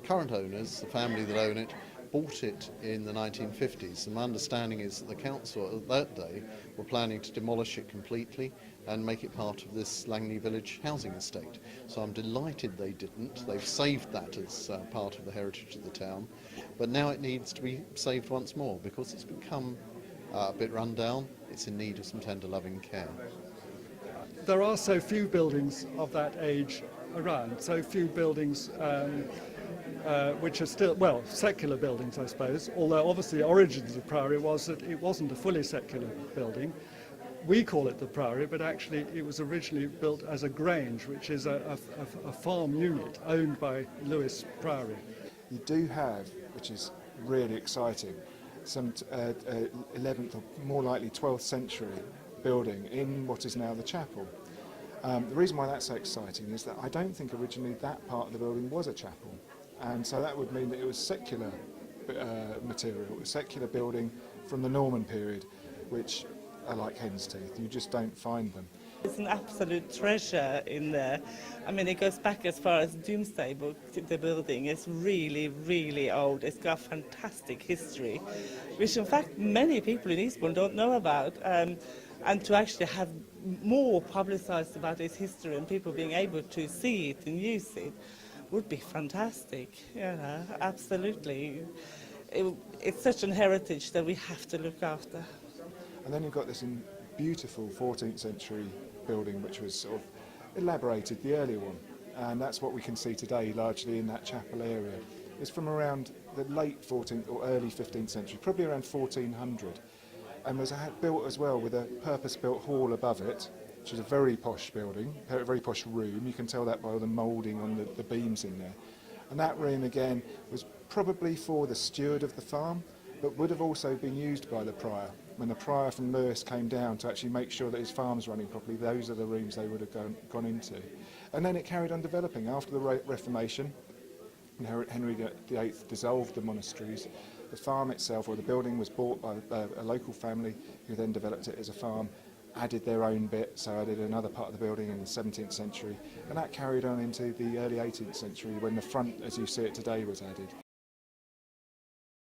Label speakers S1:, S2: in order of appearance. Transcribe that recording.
S1: current owners, the family that own it, bought it in the 1950s. And my understanding is that the council at that day were planning to demolish it completely and make it part of this Langney Village housing estate. So I'm delighted they didn't. They've saved that as part of the heritage of the town. But now it needs to be saved once more because it's become a bit run down. It's in need of some tender loving care.
S2: There are so few buildings of that age around, so few buildings which are still, well, secular buildings, I suppose, although obviously the origins of the Priory was that it wasn't a fully secular building. We call it the Priory, but actually it was originally built as a grange, which is a farm unit owned by Lewis Priory.
S3: You do have, which is really exciting, some 11th or more likely 12th century building in what is now the chapel. The reason why that's so exciting is that I don't think originally that part of the building was a chapel, and so that would mean that it was secular material, a secular building from the Norman period, which are like hen's teeth. You just don't find them.
S4: It's an absolute treasure in there. I mean, it goes back as far as Doomsday Book. The building is really, really old. It's got fantastic history, which in fact many people in Eastbourne don't know about. And to actually have more publicised about its history and people being able to see it and use it would be fantastic. You know, absolutely. It's such an heritage that we have to look after.
S3: And then you've got this beautiful 14th century building which was sort of elaborated, the earlier one, and that's what we can see today largely in that chapel area. It's from around the late 14th or early 15th century, probably around 1400, and was built as well with a purpose-built hall above it, which is a very posh building, a very posh room. You can tell that by all the moulding on the beams in there. And that room again was probably for the steward of the farm, but would have also been used by the prior. When the prior from Lewis came down to actually make sure that his farm's running properly, those are the rooms they would have gone into. And then it carried on developing. After the Reformation, Henry VIII dissolved the monasteries. The farm itself, or the building, was bought by a local family who then developed it as a farm, added their own bit, so added another part of the building in the 17th century, and that carried on into the early 18th century when the front, as you see it today, was added.